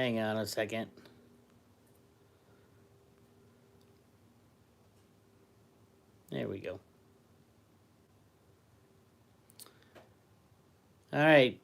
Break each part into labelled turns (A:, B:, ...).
A: Hang on a second. There we go. All right.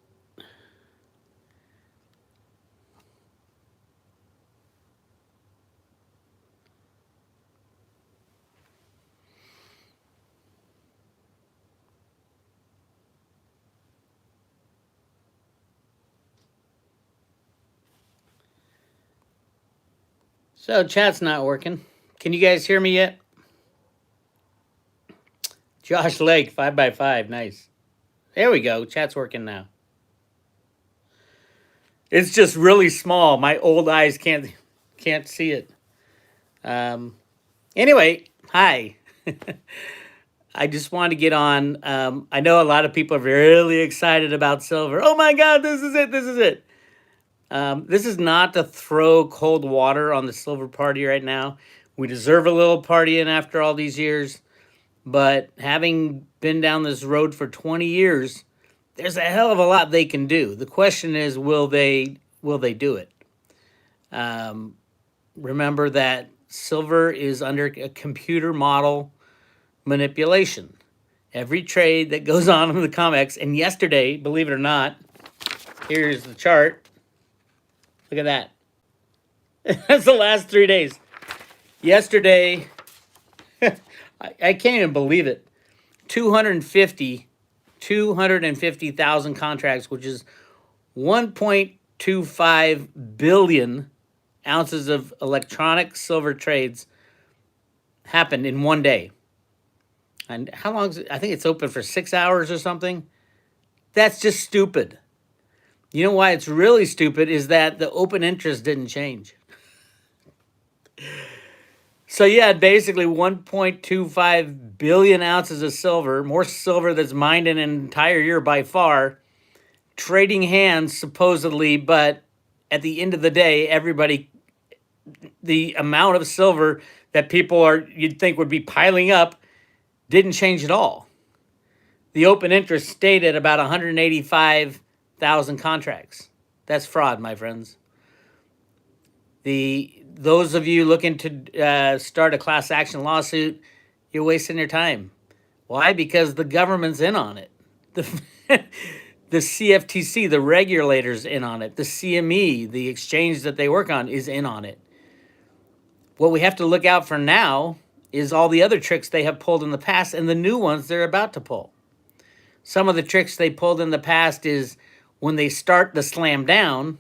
A: So chat's not working. Can you guys hear me yet? Josh Lake, 5x5, nice. There we go. Chat's working now. It's just really small. My old eyes can't see it. Anyway, hi. I just wanted to get on. I know a lot of people are really excited about silver. Oh my God, this is it. This is it. This is not to throw cold water on the silver party right now. We deserve a little partying after all these years. But having been down this road for 20 years, there's a hell of a lot they can do. The question is, will they do it? Remember that silver is under a computer model manipulation. Every trade that goes on in the COMEX, and yesterday, believe it or not, here's the chart. Look at that. That's the last 3 days. Yesterday, I can't even believe it. 250,000 contracts, which is 1.25 billion ounces of electronic silver trades happened in one day. And how long is it? I think it's open for 6 hours or something. That's just stupid. You know why it's really stupid is that the open interest didn't change. So yeah, basically 1.25 billion ounces of silver, more silver that's mined in an entire year by far, trading hands supposedly, but at the end of the day, the amount of silver that you'd think would be piling up didn't change at all. The open interest stayed at about 185,000 contracts. That's fraud, my friends. Those of you looking to start a class action lawsuit, you're wasting your time. Why? Because the government's in on it. The CFTC, the regulators, in on it. The CME, the exchange that they work on, is in on it. What we have to look out for now is all the other tricks they have pulled in the past and the new ones they're about to pull. Some of the tricks they pulled in the past is when they start the slam down,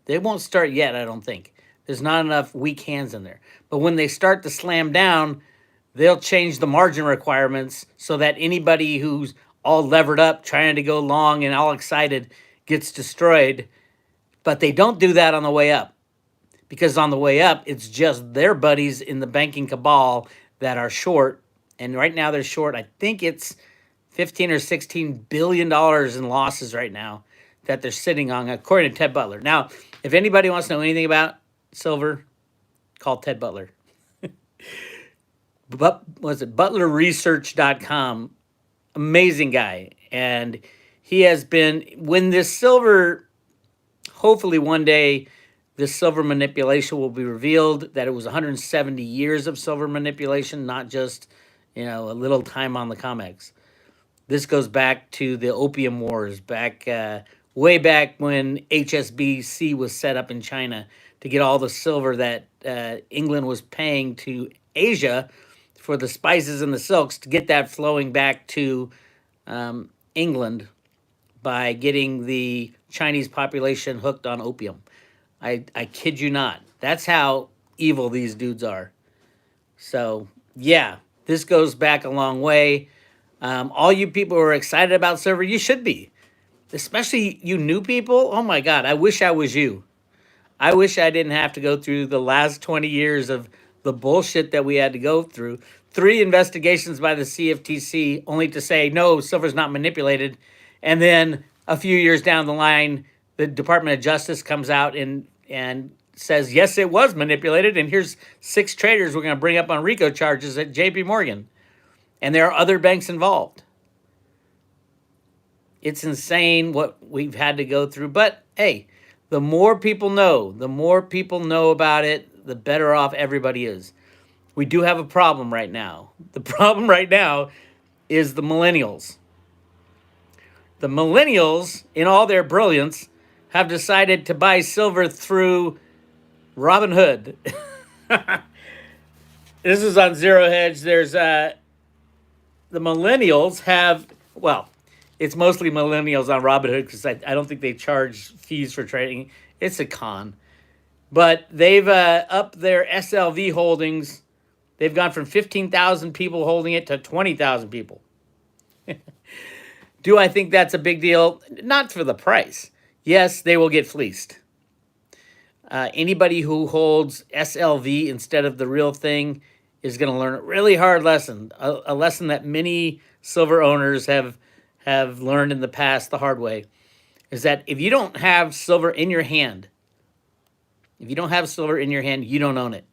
A: they won't start yet, I don't think. There's not enough weak hands in there. But when they start to slam down, they'll change the margin requirements so that anybody who's all levered up, trying to go long and all excited, gets destroyed. But they don't do that on the way up. Because on the way up, it's just their buddies in the banking cabal that are short. And right now they're short, I think it's $15 or $16 billion in losses right now that they're sitting on, according to Ted Butler. Now, if anybody wants to know anything about silver, call Ted Butler. But was it butlerresearch.com? Amazing guy. And he has been, when this silver, hopefully one day, this silver manipulation will be revealed, that it was 170 years of silver manipulation, not just, a little time on the COMEX. This goes back to the Opium Wars, way back when HSBC was set up in China to get all the silver that England was paying to Asia for the spices and the silks, to get that flowing back to England by getting the Chinese population hooked on opium. I kid you not. That's how evil these dudes are. So, yeah, this goes back a long way. All you people who are excited about silver, you should be. Especially you new people. Oh, my God, I wish I was you. I wish I didn't have to go through the last 20 years of the bullshit that we had to go through. 3 investigations by the CFTC, only to say, no, silver's not manipulated. And then a few years down the line, the Department of Justice comes out and says, yes, it was manipulated. And here's 6 traders we're going to bring up on RICO charges at JP Morgan. And there are other banks involved. It's insane what we've had to go through. But, hey, The more people know about it, the better off everybody is. We do have a problem right now. The problem right now is the millennials. The millennials, in all their brilliance, have decided to buy silver through Robinhood. This is on Zero Hedge. There's the millennials have, well, it's mostly millennials on Robinhood because I don't think they charge fees for trading. It's a con. But they've upped their SLV holdings. They've gone from 15,000 people holding it to 20,000 people. Do I think that's a big deal? Not for the price. Yes, they will get fleeced. Anybody who holds SLV instead of the real thing is going to learn a really hard lesson, a lesson that many silver owners have learned in the past the hard way, is that if you don't have silver in your hand, you don't own it.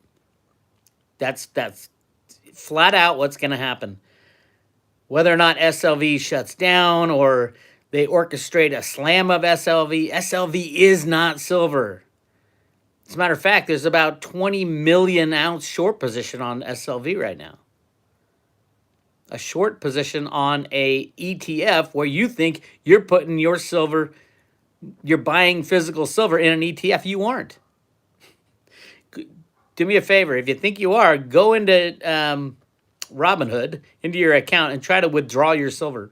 A: That's flat out what's going to happen. Whether or not SLV shuts down or they orchestrate a slam of SLV is not silver. As a matter of fact, there's about 20 million ounce short position on SLV right now. A short position on a ETF where you think you're putting your silver, you're buying physical silver in an ETF. You aren't. Do me a favor. If you think you are, go into Robinhood, into your account, and try to withdraw your silver.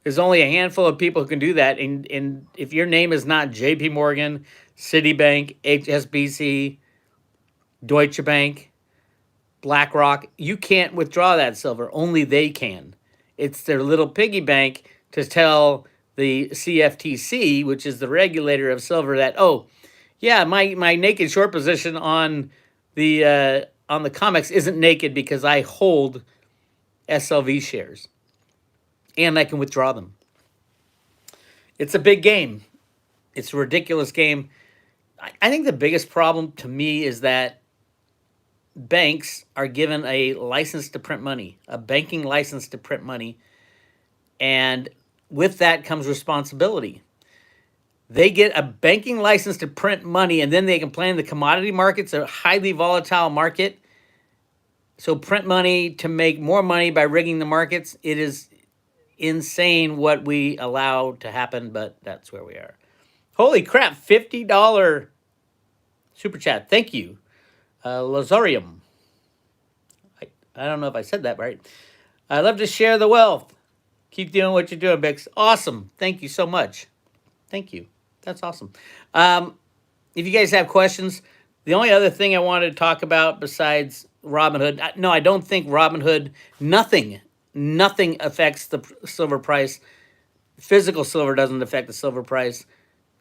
A: There's only a handful of people who can do that. And if your name is not JP Morgan, Citibank, HSBC, Deutsche Bank, BlackRock, you can't withdraw that silver. Only they can. It's their little piggy bank to tell the CFTC, which is the regulator of silver, that, oh, yeah, my naked short position on the COMEX isn't naked because I hold SLV shares and I can withdraw them. It's a big game. It's a ridiculous game. I think the biggest problem to me is that banks are given a license to print money, a banking license to print money, and with that comes responsibility. They get a banking license to print money, and then they can play in the commodity markets, a highly volatile market. So print money to make more money by rigging the markets. It is insane what we allow to happen, but that's where we are. Holy crap, $50 super chat. Thank you. Lazarium. I don't know if I said that right. I love to share the wealth. Keep doing what you're doing, Bix. Awesome. Thank you so much. Thank you. That's awesome. If you guys have questions, the only other thing I wanted to talk about besides Robinhood, no, I don't think Robinhood, nothing affects the silver price. Physical silver doesn't affect the silver price.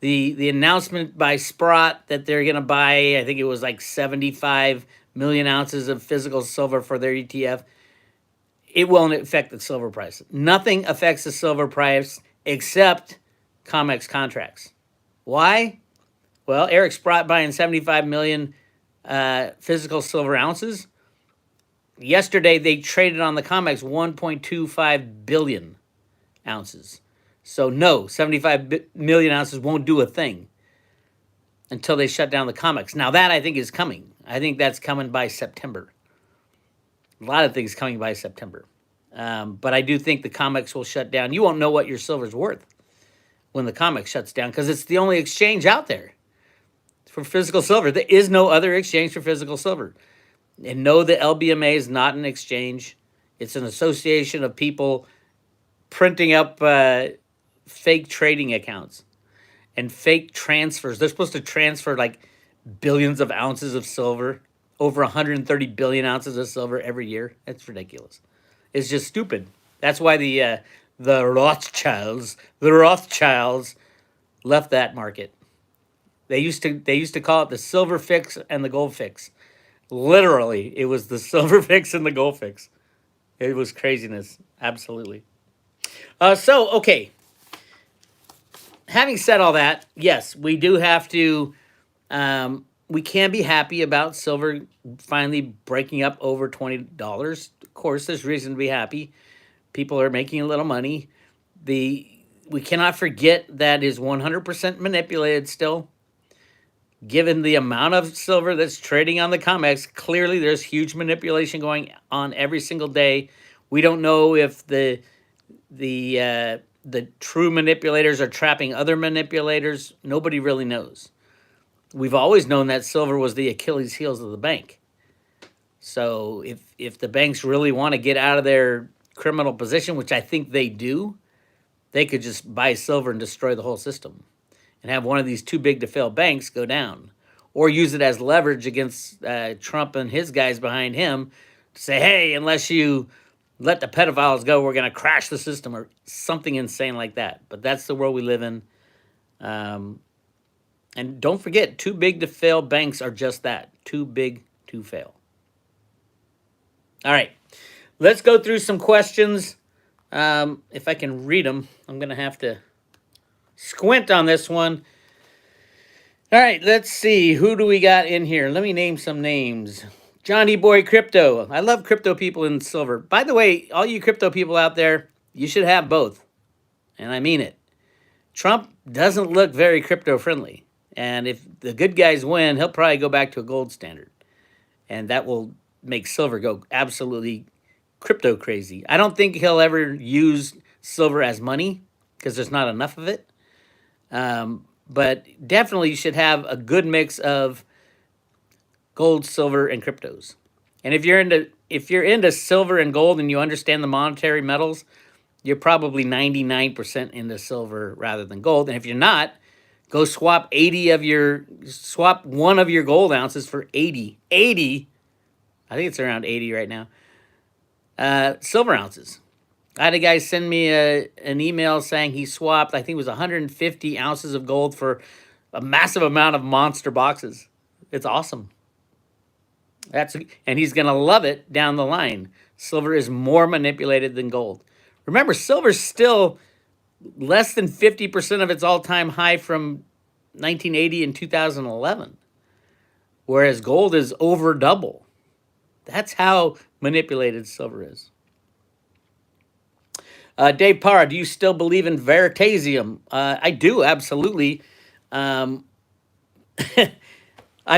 A: The announcement by Sprott that they're going to buy, I think it was like 75 million ounces of physical silver for their ETF, it won't affect the silver price. Nothing affects the silver price except COMEX contracts. Why? Well, Eric Sprott buying 75 million physical silver ounces. Yesterday, they traded on the COMEX 1.25 billion ounces. So no, 75 million ounces won't do a thing until they shut down the COMEX. Now that I think is coming. I think that's coming by September. A lot of things coming by September. But I do think the COMEX will shut down. You won't know what your silver's worth when the COMEX shuts down because it's the only exchange out there for physical silver. There is no other exchange for physical silver. And no, the LBMA is not an exchange. It's an association of people printing up fake trading accounts and fake transfers. They're supposed to transfer like billions of ounces of silver, over 130 billion ounces of silver every year. That's ridiculous. It's just stupid. That's why the Rothschilds left that market. They used to call it the silver fix and the gold fix. Literally, it was the silver fix and the gold fix. It was craziness. Absolutely. Okay. Having said all that, yes, we do have to, we can be happy about silver finally breaking up over $20. Of course, there's reason to be happy. People are making a little money. The we cannot forget that is 100% manipulated still. Given the amount of silver that's trading on the COMEX, clearly there's huge manipulation going on every single day. We don't know if the true manipulators are trapping other manipulators. Nobody really knows. We've always known that silver was the Achilles heels of the bank. So if the banks really want to get out of their criminal position, which I think they do, they could just buy silver and destroy the whole system and have one of these too big to fail banks go down, or use it as leverage against Trump and his guys behind him to say, hey, unless you let the pedophiles go, we're going to crash the system, or something insane like that. But that's the world we live in. And don't forget, too big to fail banks are just that, too big to fail. All right, let's go through some questions. If I can read them, I'm going to have to squint on this one. All right, let's see. Who do we got in here? Let me name some names. Johnny Boy Crypto. I love crypto people in silver. By the way, all you crypto people out there, you should have both. And I mean it. Trump doesn't look very crypto friendly. And if the good guys win, he'll probably go back to a gold standard. And that will make silver go absolutely crypto crazy. I don't think he'll ever use silver as money because there's not enough of it. But definitely you should have a good mix of gold, silver, and cryptos. And if you're into silver and gold and you understand the monetary metals, you're probably 99% into silver rather than gold. And if you're not, go swap one of your gold ounces for 80. I think it's around 80 right now. Silver ounces. I had a guy send me an email saying he swapped, I think it was 150 ounces of gold for a massive amount of monster boxes. It's awesome. And he's going to love it down the line. Silver is more manipulated than gold. Remember, silver's still less than 50% of its all-time high from 1980 and 2011, whereas gold is over double. That's how manipulated silver is. Dave Parra, do you still believe in veritasium? I do, absolutely. I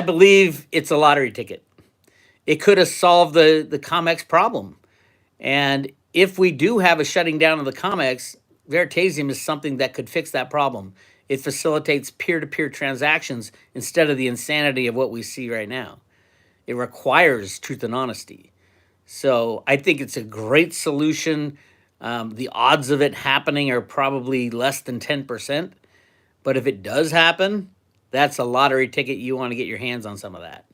A: believe it's a lottery ticket. It could have solved the COMEX problem. And if we do have a shutting down of the COMEX, veritasium is something that could fix that problem. It facilitates peer-to-peer transactions instead of the insanity of what we see right now. It requires truth and honesty. So I think it's a great solution. The odds of it happening are probably less than 10%. But if it does happen, that's a lottery ticket. You want to get your hands on some of that.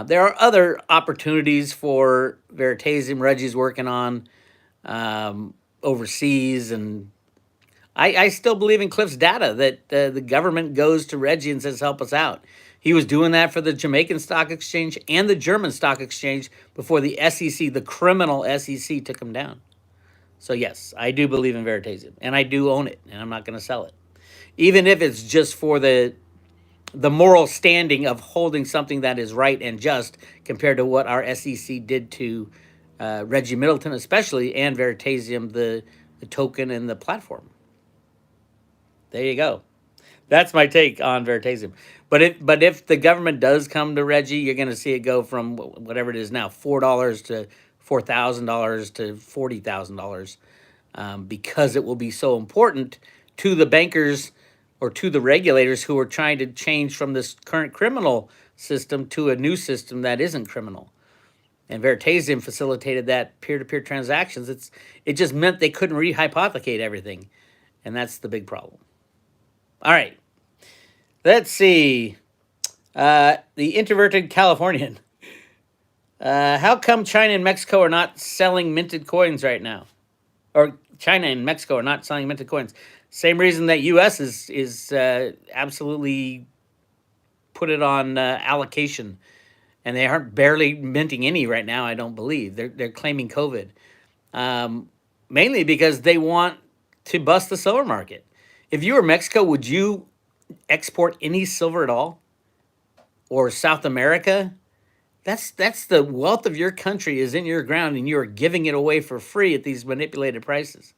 A: There are other opportunities for veritasium Reggie's working on overseas. And I still believe in Cliff's data that the government goes to Reggie and says, help us out. He was doing that for the Jamaican Stock Exchange and the German Stock Exchange before the SEC, the criminal SEC, took him down. So yes, I do believe in veritasium, and I do own it, and I'm not going to sell it. Even if it's just for the moral standing of holding something that is right and just compared to what our SEC did to Reggie Middleton especially, and veritasium, the token and the platform. There you go. That's my take on veritasium. But if the government does come to Reggie, you're going to see it go from whatever it is now, $4 to $4,000 to $40,000, because it will be so important to the bankers or to the regulators who are trying to change from this current criminal system to a new system that isn't criminal. And veritasium facilitated that peer-to-peer transactions. It just meant they couldn't rehypothecate everything, and that's the big problem. All right. Let's see. The introverted Californian. How come China and Mexico are not selling minted coins right now? Or China and Mexico are not selling minted coins. Same reason that U.S. is absolutely put it on allocation. And they aren't barely minting any right now, I don't believe. They're claiming COVID. Mainly because they want to bust the silver market. If you were Mexico, would you export any silver at all? Or South America? That's the wealth of your country is in your ground, and you are giving it away for free at these manipulated prices.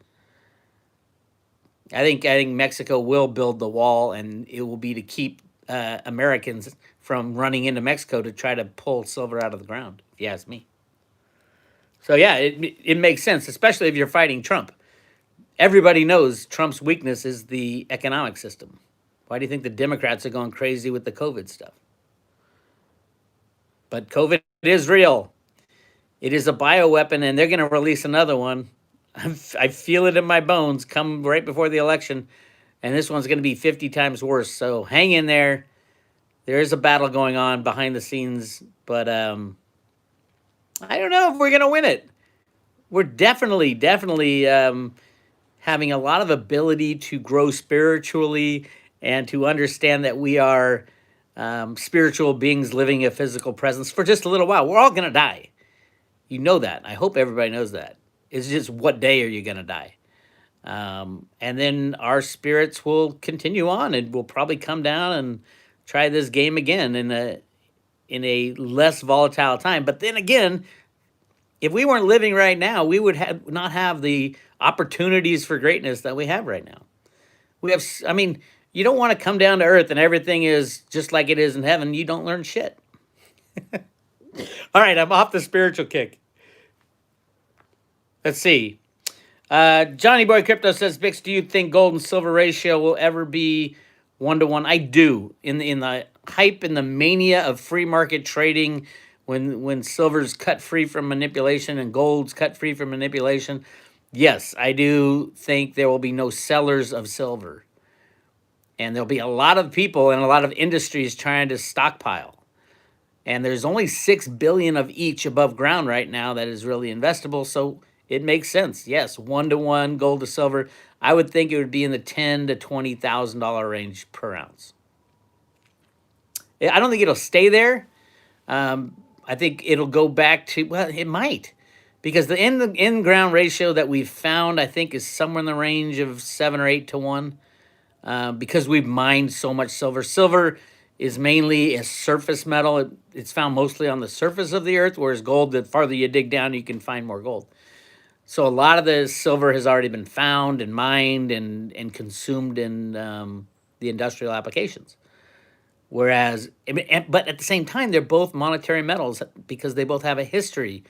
A: I think Mexico will build the wall, and it will be to keep Americans from running into Mexico to try to pull silver out of the ground. If you ask me. So yeah, it makes sense, especially if you're fighting Trump. Everybody knows Trump's weakness is the economic system. Why do you think the Democrats are going crazy with the COVID stuff? But COVID is real. It is a bioweapon, and they're going to release another one. I feel it in my bones come right before the election, and this one's going to be 50 times worse. So hang in there. There is a battle going on behind the scenes, but I don't know if we're going to win it. We're definitely having a lot of ability to grow spiritually and to understand that we are spiritual beings living a physical presence for just a little while. We're all going to die. You know that. I hope everybody knows that. It's just what day are you going to die? And then our spirits will continue on, and we'll probably come down and try this game again in a less volatile time. But then again, if we weren't living right now, we would have not have the opportunities for greatness that we have right now. We have, I mean, you don't want to come down to earth and everything is just like it is in heaven. You don't learn shit. All right, I'm off the spiritual kick. Let's see. Johnny Boy Crypto says, Bix, do you think gold and silver ratio will ever be 1-to-1? I do. In the hype and the mania of free market trading, when silver's cut free from manipulation and gold's cut free from manipulation, yes, I do think there will be no sellers of silver. And there'll be a lot of people and a lot of industries trying to stockpile. And there's only 6 billion of each above ground right now that is really investable. So it makes sense. Yes, 1-to-1 gold to silver. I would think it would be in the $10,000 to $20,000 range per ounce. I don't think it'll stay there. I think it'll go back to, well, it might, because the in ground ratio that we've found, I think, is somewhere in the range of 7 or 8 to 1. Because we've mined so much silver. Silver is mainly a surface metal. It's found mostly on the surface of the earth, whereas gold, the farther you dig down, you can find more gold. So a lot of the silver has already been found and mined and consumed in the industrial applications. Whereas, but at the same time, they're both monetary metals because they both have a history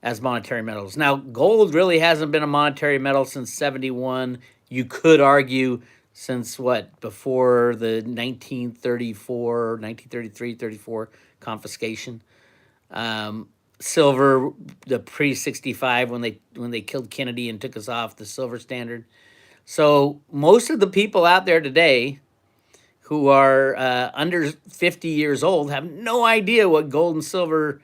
A: as monetary metals. Now, gold really hasn't been a monetary metal since 71. You could argue since what, before the 1933, 34 confiscation. Silver, the pre-65, when they killed Kennedy and took us off the silver standard. So most of the people out there today who are under 50 years old have no idea what gold and silver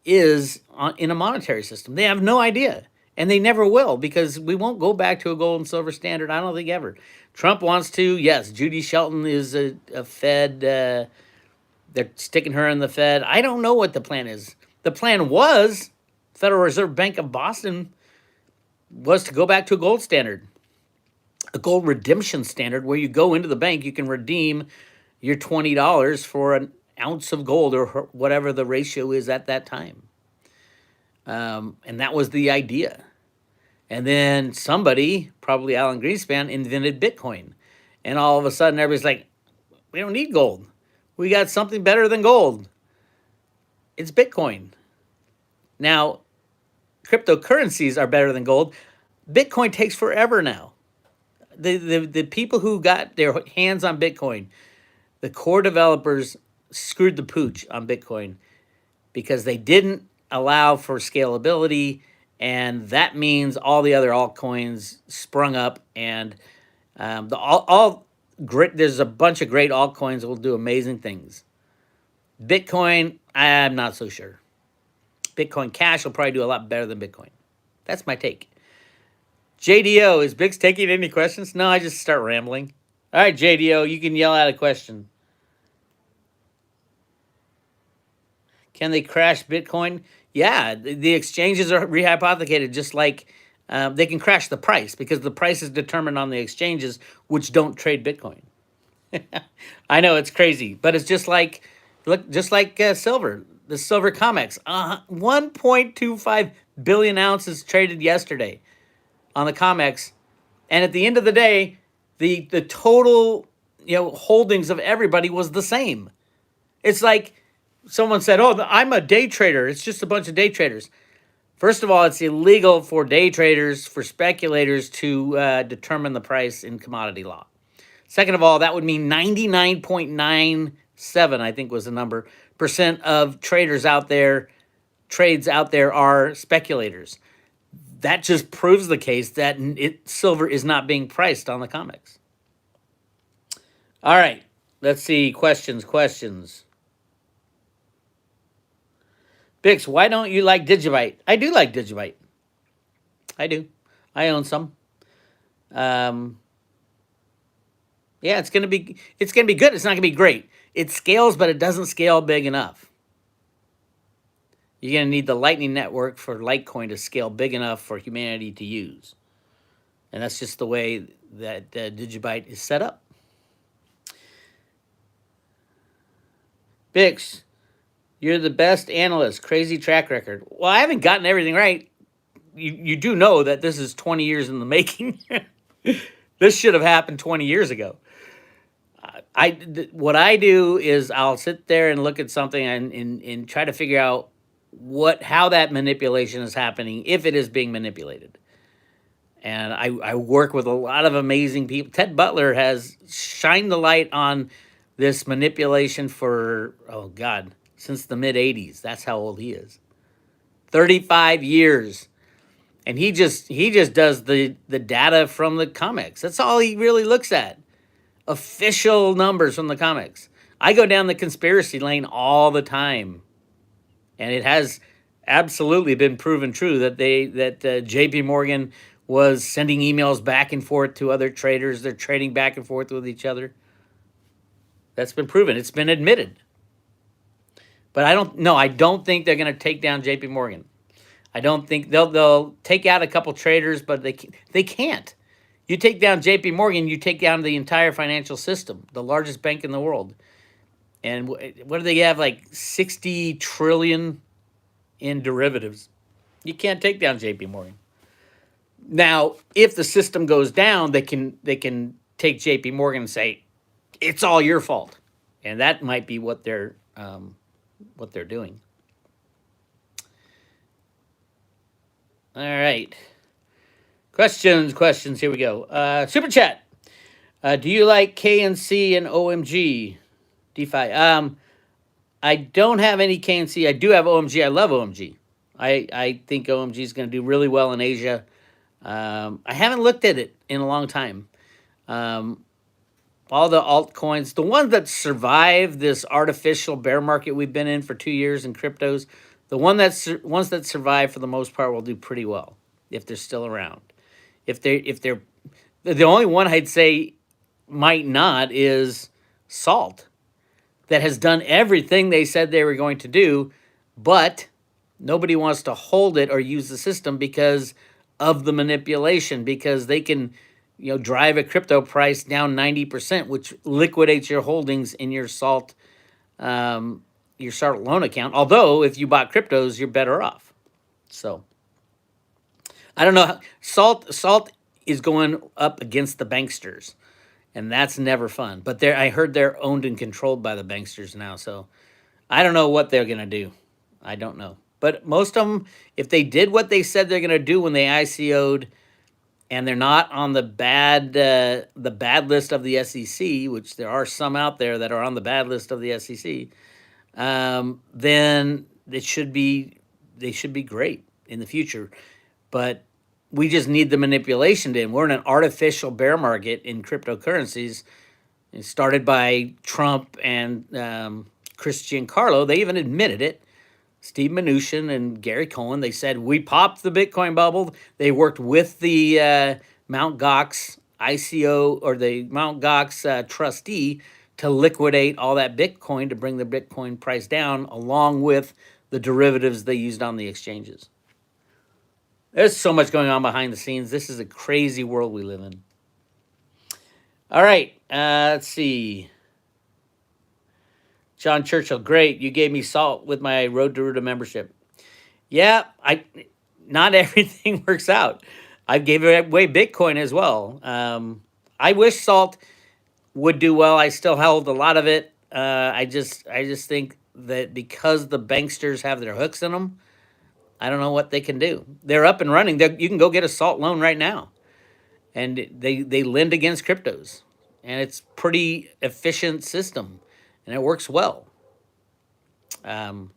A: is in a monetary system. They have no idea. And they never will, because we won't go back to a gold and silver standard, I don't think, ever. Trump wants to. Yes, Judy Shelton is a Fed. They're sticking her in the Fed. I don't know what the plan is. The plan was, Federal Reserve Bank of Boston, was to go back to a gold standard, a gold redemption standard, where you go into the bank, you can redeem your $20 for an ounce of gold or whatever the ratio is at that time. And that was the idea. And then somebody, probably Alan Greenspan, invented Bitcoin. And all of a sudden, everybody's like, we don't need gold. We got something better than gold. It's Bitcoin. Now, cryptocurrencies are better than gold. Bitcoin takes forever now. The people who got their hands on Bitcoin, the core developers screwed the pooch on Bitcoin because they didn't allow for scalability, and that means all the other altcoins sprung up, and there's a bunch of great altcoins that will do amazing things. Bitcoin, I'm not so sure. Bitcoin Cash will probably do a lot better than Bitcoin. That's my take. JDO, is Bix taking any questions? No, I just start rambling. All right, JDO, you can yell out a question. Can they crash Bitcoin? Yeah, the exchanges are rehypothecated, just like they can crash the price, because the price is determined on the exchanges, which don't trade Bitcoin. I know, it's crazy, but it's just like, silver. The silver COMEX, 1.25 billion ounces traded yesterday on the COMEX, and at the end of the day, The total, holdings of everybody was the same. It's like someone said, "Oh, I'm a day trader. It's just a bunch of day traders." First of all, it's illegal for day traders, for speculators to determine the price in commodity law. Second of all, that would mean 99.97, I think was the number, percent of traders out there, trades out there are speculators. That just proves the case that silver is not being priced on the COMEX. All right, let's see. Questions. Bix, why don't you like Digibyte? I do like Digibyte. I do. I own some. Yeah, it's gonna be good. It's not gonna be great. It scales, but it doesn't scale big enough. You're gonna need the Lightning Network for Litecoin to scale big enough for humanity to use, and that's just the way that Digibyte is set up. Bix, you're the best analyst. Crazy track record. Well, I haven't gotten everything right. You do know that this is 20 years in the making. This should have happened 20 years ago. What I do is I'll sit there and look at something and try to figure out how that manipulation is happening, if it is being manipulated. And I work with a lot of amazing people. Ted Butler has shined the light on this manipulation for, oh God, since the mid 80s. That's how old he is. 35 years. And he just does the data from the COMEX. That's all he really looks at. Official numbers from the COMEX. I go down the conspiracy lane all the time. And it has absolutely been proven true that JP Morgan was sending emails back and forth to other traders. They're trading back and forth with each other. That's been proven. It's been admitted. But I don't think they're going to take down JP Morgan. I don't think they'll take out a couple traders, but they can't. You take down JP Morgan, you take down the entire financial system, the largest bank in the world. And what do they have, like 60 trillion in derivatives? You can't take down JP Morgan. Now, if the system goes down, they can take JP Morgan and say, it's all your fault. And that might be what they're doing. All right. Questions. Here we go. Super chat. Do you like KNC and OMG DeFi? I don't have any KNC. I do have OMG. I love OMG. I think OMG is going to do really well in Asia. I haven't looked at it in a long time. All the altcoins, the ones that survive this artificial bear market we've been in for 2 years in cryptos, ones that survive for the most part will do pretty well if they're still around. If they're the only one I'd say might not is Salt, that has done everything they said they were going to do, but nobody wants to hold it or use the system because of the manipulation, because they can drive a crypto price down 90%, which liquidates your holdings in your Salt loan account. Although if you bought cryptos, you're better off. So I don't know. Salt is going up against the banksters, and that's never fun. But I heard they're owned and controlled by the banksters now, so I don't know what they're going to do. I don't know. But most of them, if they did what they said they're going to do when they ICO'd, and they're not on the bad list of the SEC, which there are some out there that are on the bad list of the SEC, then they should be great in the future. But we just need the manipulation to end. We're in an artificial bear market in cryptocurrencies. It started by Trump and Christian Carlo. They even admitted it. Steve Mnuchin and Gary Cohen, they said, we popped the Bitcoin bubble. They worked with the Mt. Gox ICO, or the Mt. Gox trustee, to liquidate all that Bitcoin to bring the Bitcoin price down, along with the derivatives they used on the exchanges. There's so much going on behind the scenes. This is a crazy world we live in. All right, let's see. John Churchill, great. You gave me Salt with my Road to Ruta membership. Yeah, not everything works out. I gave away Bitcoin as well. I wish salt would do well. I still held a lot of it. I just think that because the banksters have their hooks in them, I don't know what they can do. They're up and running. You can go get a salt loan right now, and they lend against cryptos, and it's pretty efficient system, and it works well. Um,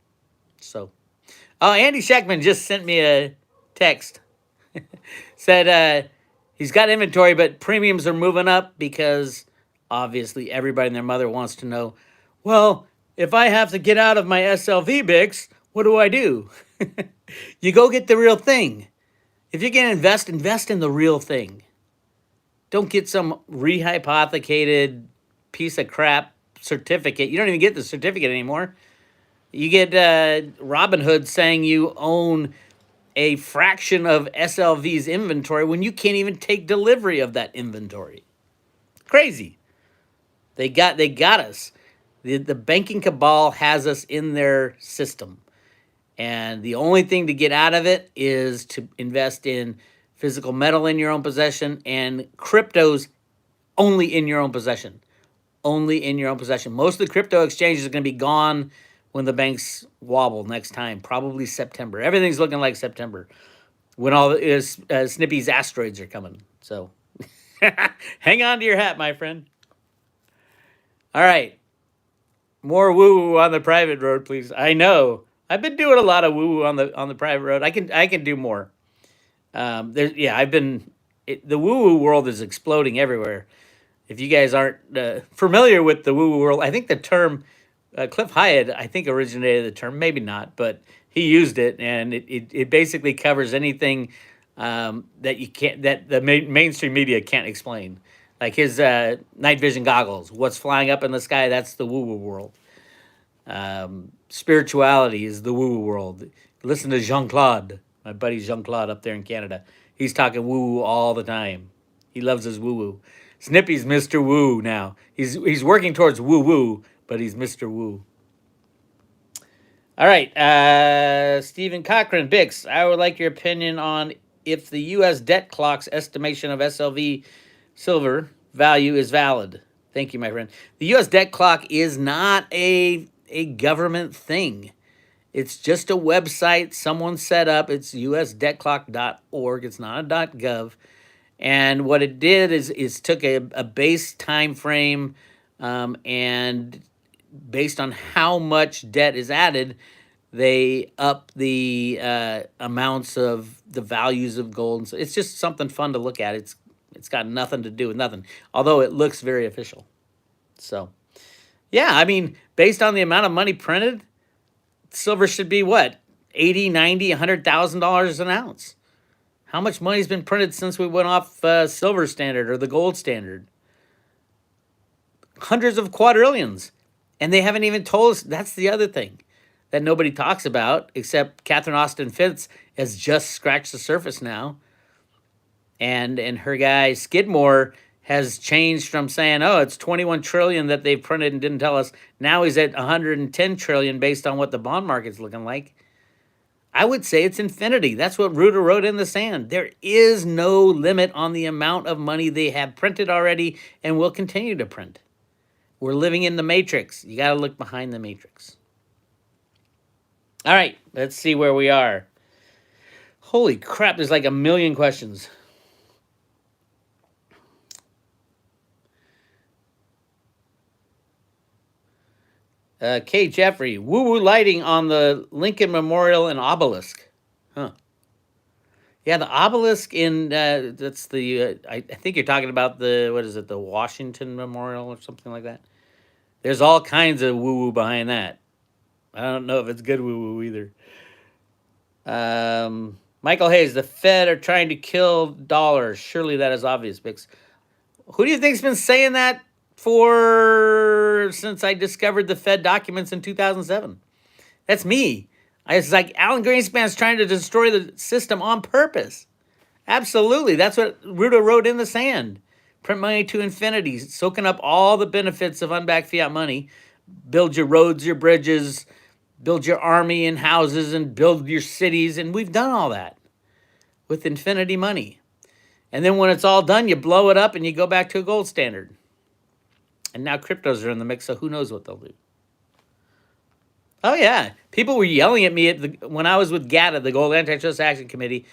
A: so, oh, Andy Scheckman just sent me a text. Said he's got inventory, but premiums are moving up because obviously everybody and their mother wants to know, well, if I have to get out of my SLV BIX, what do I do? You go get the real thing. If you're going to invest in the real thing. Don't get some rehypothecated piece of crap certificate. You don't even get the certificate anymore. You get Robinhood saying you own a fraction of SLV's inventory when you can't even take delivery of that inventory. Crazy. They got us. The banking cabal has us in their system. And the only thing to get out of it is to invest in physical metal in your own possession and cryptos only in your own possession. Only in your own possession. Most of the crypto exchanges are going to be gone when the banks wobble next time, probably September. Everything's looking like September when all is Snippy's asteroids are coming. So hang on to your hat, my friend. All right. More woo-woo on the private road, please. I know. I've been doing a lot of woo-woo on the private road. I can do more. The woo-woo world is exploding everywhere. If you guys aren't familiar with the woo-woo world, I think the term Cliff Hyatt, I think, originated the term. Maybe not, but he used it, and it basically covers anything that you can't that the mainstream media can't explain. Like his night vision goggles, what's flying up in the sky, that's the woo-woo world. Spirituality is the woo-woo world. Listen to Jean-Claude, my buddy Jean-Claude up there in Canada. He's talking woo-woo all the time. He loves his woo-woo. Snippy's Mr. Woo now. He's working towards woo-woo, but he's Mr. Woo. All right, Stephen Cochran, Bix, I would like your opinion on if the U.S. debt clock's estimation of SLV silver value is valid. Thank you, my friend. The U.S. debt clock is not a government thing. It's just a website someone set up. It's usdebtclock.org. It's not a .gov. And what it did is took a base time frame and based on how much debt is added, they up the amounts of the values of gold. And so it's just something fun to look at. It's got nothing to do with nothing, although it looks very official. So, yeah, I mean, based on the amount of money printed, silver should be what? $80, $90, $100,000 an ounce. How much money's been printed since we went off silver standard or the gold standard? Hundreds of quadrillions. And they haven't even told us. That's the other thing that nobody talks about, except Catherine Austin Fitts has just scratched the surface now. And her guy Skidmore has changed from saying, oh, it's 21 trillion that they've printed and didn't tell us. Now he's at 110 trillion based on what the bond market's looking like. I would say it's infinity. That's what Rudolph wrote in the sand. There is no limit on the amount of money they have printed already and will continue to print. We're living in the matrix. You got to look behind the matrix. All right, let's see where we are. Holy crap, there's like a million questions. K. Jeffrey, woo-woo lighting on the Lincoln Memorial and obelisk. Huh. Yeah, the obelisk in, that's the, I think you're talking about the, what is it, the Washington Memorial or something like that. There's all kinds of woo-woo behind that. I don't know if it's good woo-woo either. Michael Hayes, the Fed are trying to kill dollars. Surely that is obvious, Bix. Who do you think's been saying that since I discovered the Fed documents in 2007? That's me. It's like Alan Greenspan's trying to destroy the system on purpose. Absolutely. That's what Rudolph wrote in the sand. Print money to infinity, soaking up all the benefits of unbacked fiat money. Build your roads, your bridges, build your army and houses, and build your cities. And we've done all that with infinity money. And then when it's all done, you blow it up and you go back to a gold standard. And now cryptos are in the mix, so who knows what they'll do. Oh, yeah. People were yelling at me when I was with GATA, the Gold Antitrust Action Committee,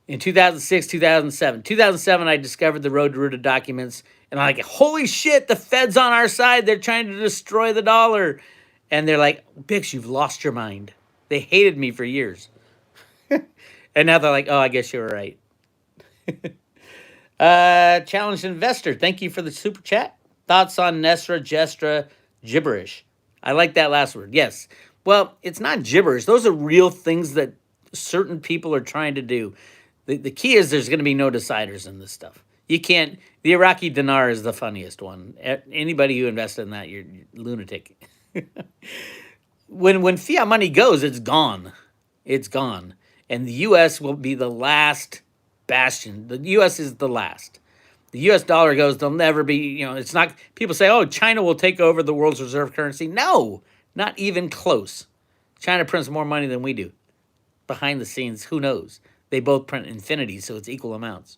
A: in 2006, 2007. 2007, I discovered the Road to Ruta documents, and I'm like, holy shit, the Fed's on our side. They're trying to destroy the dollar. And they're like, Bix, you've lost your mind. They hated me for years. And now they're like, oh, I guess you were right. Challenged Investor, thank you for the super chat. Thoughts on Nesra, Gestra, gibberish? I like that last word. Yes. Well, it's not gibberish. Those are real things that certain people are trying to do. The key is there's going to be no deciders in this stuff. You can't. The Iraqi dinar is the funniest one. Anybody who invested in that, you're lunatic. When fiat money goes, it's gone. It's gone. And the U.S. will be the last bastion. The U.S. is the last. The U.S. dollar goes, there'll never be, it's not, people say, oh, China will take over the world's reserve currency. No, not even close. China prints more money than we do. Behind the scenes, who knows? They both print infinity, so it's equal amounts.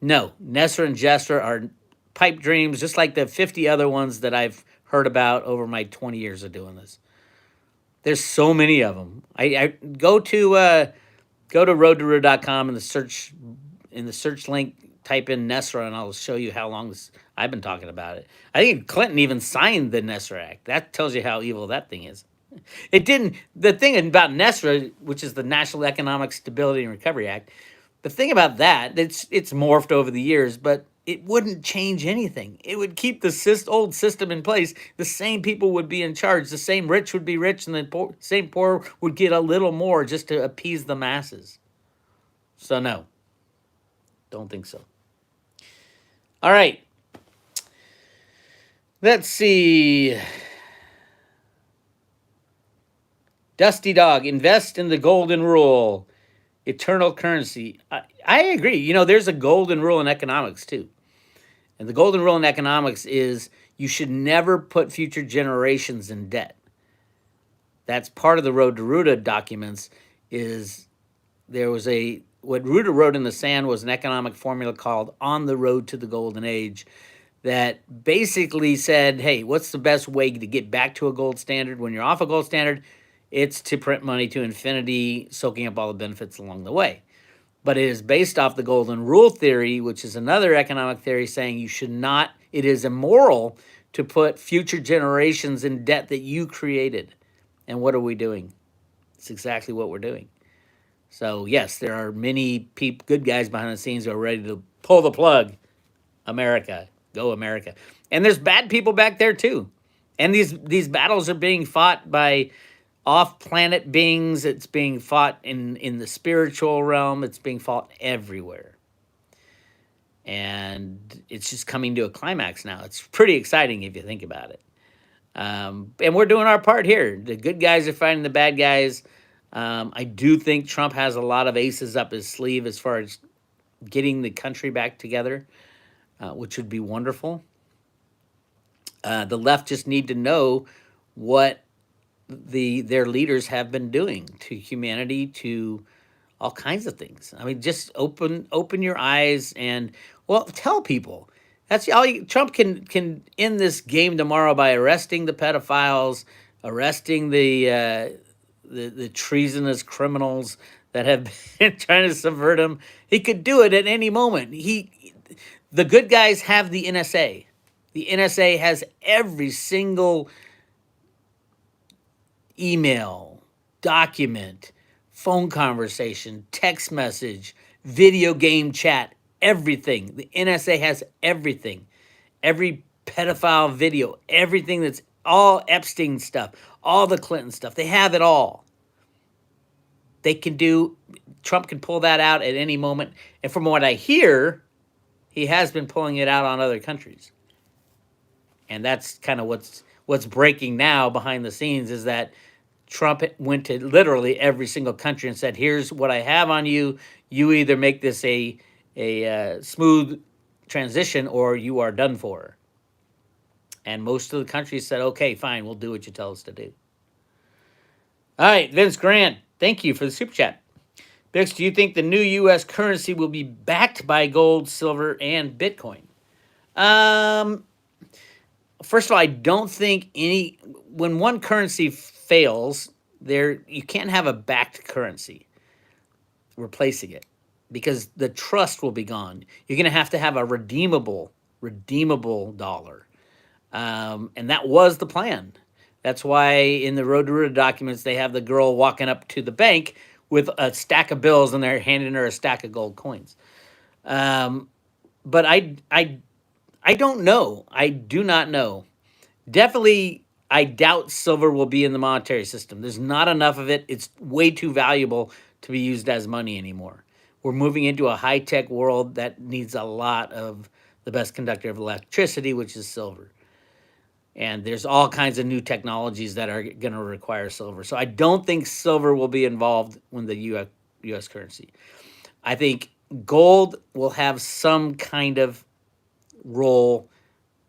A: No, Nesra and Gestra are pipe dreams, just like the 50 other ones that I've heard about over my 20 years of doing this. There's so many of them. I go to roadtoruta.com in the search link, type in Nesra, and I'll show you how long I've been talking about it. I think Clinton even signed the Nesra Act. That tells you how evil that thing is. It didn't. The thing about Nesra, which is the National Economic Stability and Recovery Act, the thing about that, it's morphed over the years, but it wouldn't change anything. It would keep the old system in place. The same people would be in charge. The same rich would be rich, and the same poor would get a little more just to appease the masses. So no, don't think so. All right. Let's see. Dusty Dog, invest in the golden rule, eternal currency. I agree. There's a golden rule in economics too. And the golden rule in economics is you should never put future generations in debt. That's part of the Road to Ruta documents. Is there was what Ruta wrote in the sand was an economic formula called On the Road to the Golden Age that basically said, hey, what's the best way to get back to a gold standard? When you're off a gold standard, it's to print money to infinity, soaking up all the benefits along the way. But it is based off the golden rule theory, which is another economic theory saying you should not, it is immoral to put future generations in debt that you created. And what are we doing? It's exactly what we're doing. So yes, there are many good guys behind the scenes who are ready to pull the plug. America, go America. And there's bad people back there too. And these battles are being fought by off-planet beings. It's being fought in the spiritual realm. It's being fought everywhere. And it's just coming to a climax now. It's pretty exciting if you think about it. And we're doing our part here. The good guys are fighting the bad guys. I do think Trump has a lot of aces up his sleeve as far as getting the country back together, which would be wonderful. The left just need to know what their leaders have been doing to humanity, to all kinds of things. I mean, just open your eyes and, well, tell people. That's all. Trump can end this game tomorrow by arresting the pedophiles, arresting the treasonous criminals that have been trying to subvert him. He could do it at any moment. The good guys have the NSA. The NSA has every single email, document, phone conversation, text message, video game chat, everything. The NSA has everything. Every pedophile video, everything that's all Epstein stuff, all the Clinton stuff. They have it all. Trump can pull that out at any moment. And from what I hear, he has been pulling it out on other countries. And that's kind of what's breaking now behind the scenes, is that Trump went to literally every single country and said, here's what I have on you. You either make this a smooth transition or you are done for. And most of the countries said, okay, fine, we'll do what you tell us to do. All right, Vince Grant, thank you for the super chat. Bix, do you think the new U.S. currency will be backed by gold, silver, and Bitcoin? Um, First of all, I don't think any when one currency fails, there you can't have a backed currency replacing it because the trust will be gone. You're going to have a redeemable dollar, and that was the plan. That's why in the Road to Ruta documents they have the girl walking up to the bank with a stack of bills and they're handing her a stack of gold coins. Um, but I don't know. I do not know. Definitely, I doubt silver will be in the monetary system. There's not enough of it. It's way too valuable to be used as money anymore. We're moving into a high tech world that needs a lot of the best conductor of electricity, which is silver. And there's all kinds of new technologies that are going to require silver. So I don't think silver will be involved when the US currency. I think gold will have some kind of role,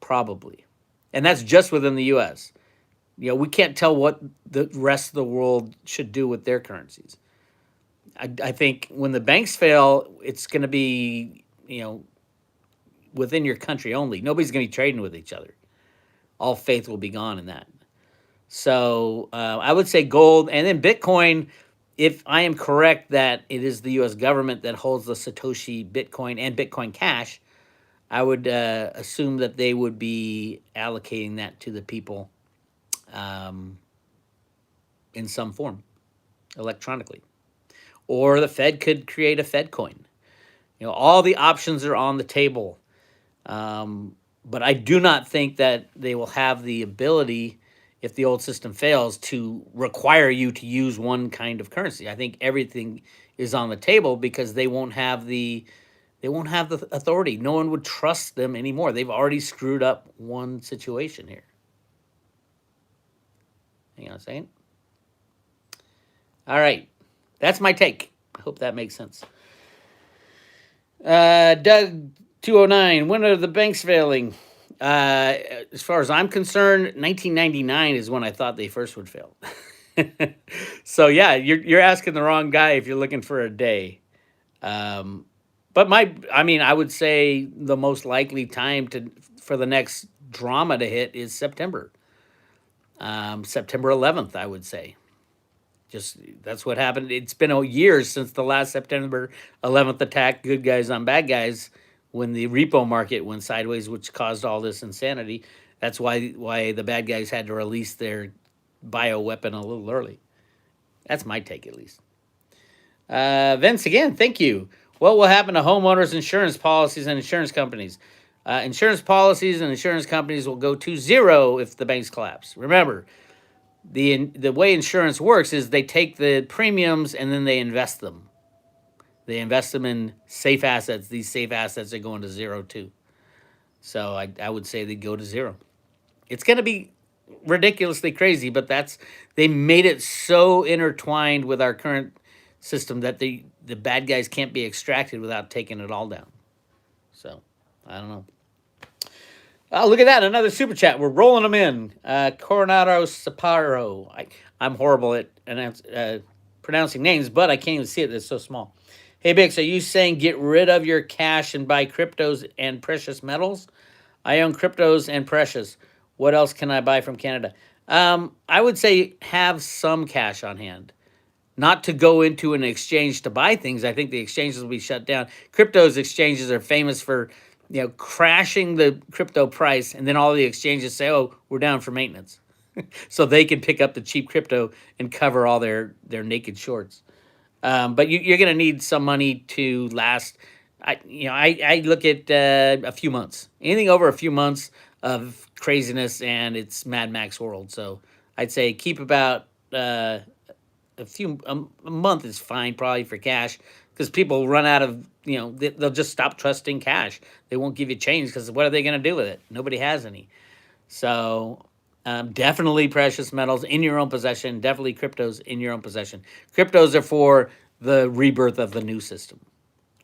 A: probably. And that's just within the US. We can't tell what the rest of the world should do with their currencies. I think when the banks fail, it's going to be, within your country only. Nobody's going to be trading with each other. All faith will be gone in that. So I would say gold and then Bitcoin. If I am correct that it is the U.S. government that holds the Satoshi Bitcoin and Bitcoin Cash, I would assume that they would be allocating that to the people in some form, electronically. Or the Fed could create a Fed coin. All the options are on the table. But I do not think that they will have the ability, if the old system fails, to require you to use one kind of currency. I think everything is on the table because they won't have the authority. No one would trust them anymore. They've already screwed up one situation here. Hang on a second. All right. That's my take. I hope that makes sense. Doug 209, when are the banks failing? As far as I'm concerned, 1999 is when I thought they first would fail. So yeah, you're asking the wrong guy if you're looking for a day. But I would say the most likely time for the next drama to hit is September. September 11th, I would say. Just that's what happened. It's been a year since the last September 11th attack, good guys on bad guys, when the repo market went sideways, which caused all this insanity. That's why the bad guys had to release their bioweapon a little early. That's my take, at least. Vince, again, thank you. What will happen to homeowners' insurance policies and insurance companies? Insurance policies and insurance companies will go to zero if the banks collapse. Remember, the way insurance works is they take the premiums and then they invest them. They invest them in safe assets. These safe assets are going to zero too. So I would say they go to zero. It's going to be ridiculously crazy, but they made it so intertwined with our current system that the bad guys can't be extracted without taking it all down. So I don't know. Oh, look at that. Another super chat. We're rolling them in. Coronado Saparo. I'm horrible at pronouncing names, but I can't even see it. It's so small. Hey, Bix, are you saying get rid of your cash and buy cryptos and precious metals? I own cryptos and precious. What else can I buy from Canada? I would say have some cash on hand. Not to go into an exchange to buy things. I think the exchanges will be shut down. Cryptos exchanges are famous for crashing the crypto price, and then all the exchanges say, "Oh, we're down for maintenance," so they can pick up the cheap crypto and cover all their naked shorts. But you're going to need some money to last. I look at a few months. Anything over a few months of craziness, and it's Mad Max world. So I'd say keep about a month is fine probably for cash, because people run out of, they'll just stop trusting cash. They won't give you change because what are they going to do with it? Nobody has any. So definitely precious metals in your own possession. Definitely cryptos in your own possession. Cryptos are for the rebirth of the new system,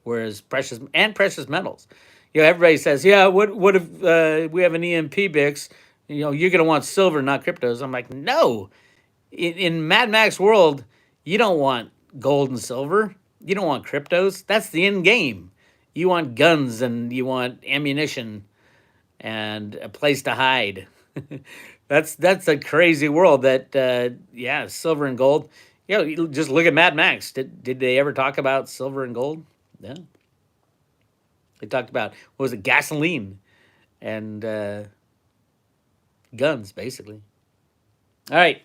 A: whereas precious metals. Everybody says, yeah, what if we have an EMP, Bix? You're going to want silver, not cryptos. I'm like, no. In Mad Max world, you don't want gold and silver. You don't want cryptos. That's the end game. You want guns and you want ammunition and a place to hide. That's a crazy world. That yeah, silver and gold. You just look at Mad Max. Did they ever talk about silver and gold? Yeah, they talked about what was it, gasoline and guns, basically. All right.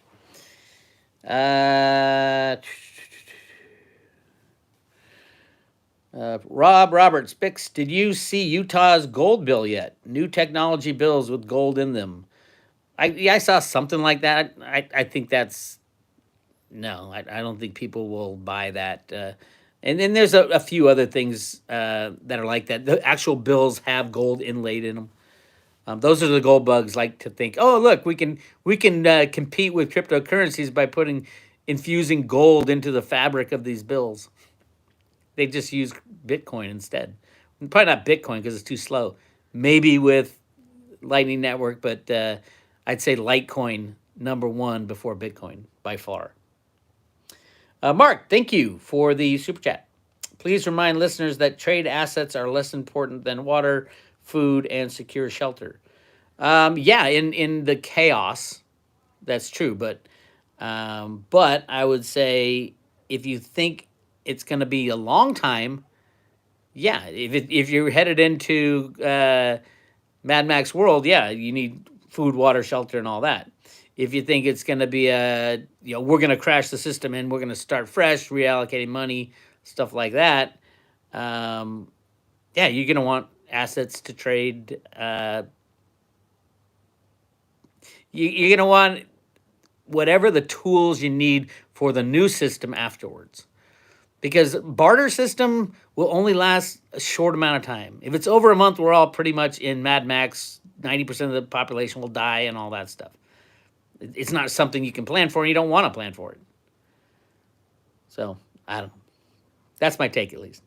A: Uh, Rob Roberts, Bix, did you see Utah's gold bill yet? New technology bills with gold in them. I saw something like that. I think that's no. I don't think people will buy that. And then there's a few other things that are like that. The actual bills have gold inlaid in them. Those are the gold bugs like to think. Oh, look, we can compete with cryptocurrencies by putting infusing gold into the fabric of these bills. They just use Bitcoin instead. Probably not Bitcoin because it's too slow. Maybe with Lightning Network, but I'd say Litecoin number one before Bitcoin by far. Mark, thank you for the super chat. Please remind listeners that trade assets are less important than water, food, and secure shelter. Yeah, in the chaos, that's true. But I would say if you think it's going to be a long time, yeah, if you're headed into Mad Max world, yeah, you need food, water, shelter, and all that. If you think it's going to be we're going to crash the system and we're going to start fresh, reallocating money, stuff like that. Yeah, you're going to want assets to trade. You're going to want whatever the tools you need for the new system afterwards. Because barter system will only last a short amount of time. If it's over a month, we're all pretty much in Mad Max. 90% of the population will die and all that stuff. It's not something you can plan for, and you don't want to plan for it. So, I don't know. That's my take, at least.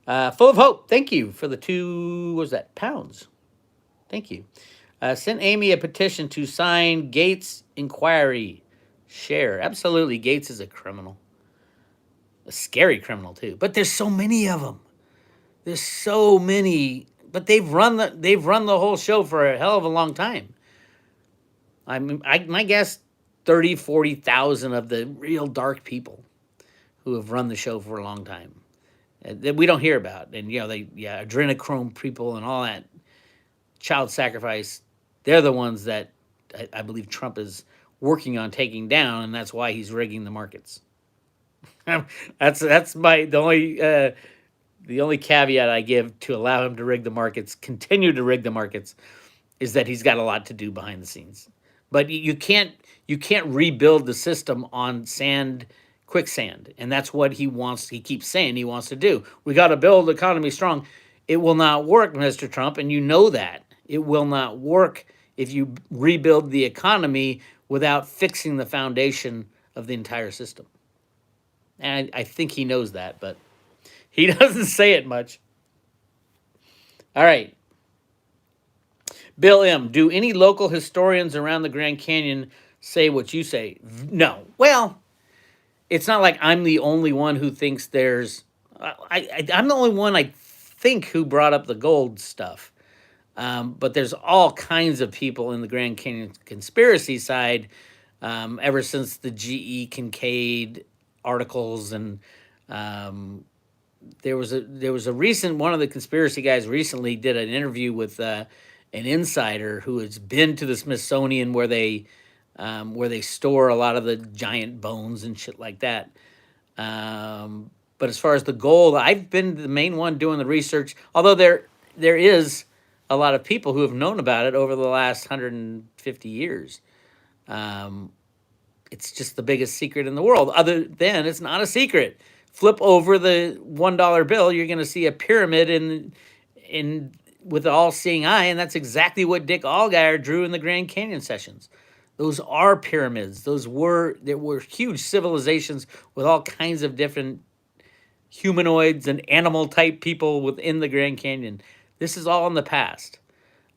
A: Full of hope. Thank you for the £2 Thank you. Sent Amy a petition to sign Gates' inquiry. Share. Absolutely, Gates is a criminal. A scary criminal, too. But there's so many of them. There's so many. But they've run the whole show for a hell of a long time. My guess 30, 40,000 of the real dark people who have run the show for a long time that we don't hear about. And, adrenochrome people and all that child sacrifice, they're the ones that I believe Trump is working on taking down, and that's why he's rigging the markets. that's the only caveat I give to allow him to rig the markets, continue to rig the markets, is that he's got a lot to do behind the scenes. But you can't rebuild the system on quicksand, and that's what he wants. He keeps saying he wants to do. We got to build the economy strong. It will not work, Mr. Trump, and you know that. It will not work if you rebuild the economy without fixing the foundation of the entire system. And I think he knows that, but he doesn't say it much. All right. Bill M., do any local historians around the Grand Canyon say what you say? No. Well, it's not like I'm the only one who thinks there's... I'm the only one, I think, who brought up the gold stuff. But there's all kinds of people in the Grand Canyon conspiracy side ever since the G.E. Kincaid articles, and there was a recent one of the conspiracy guys recently did an interview with an insider who has been to the Smithsonian where they store a lot of the giant bones and shit like that. But as far as the gold, I've been the main one doing the research, although there is a lot of people who have known about it over the last 150 years. It's just the biggest secret in the world. Other than it's not a secret. Flip over the $1 bill, you're going to see a pyramid in with the all-seeing eye, and that's exactly what Dick Allgaier drew in the Grand Canyon sessions. Those are pyramids. There were huge civilizations with all kinds of different humanoids and animal-type people within the Grand Canyon. This is all in the past.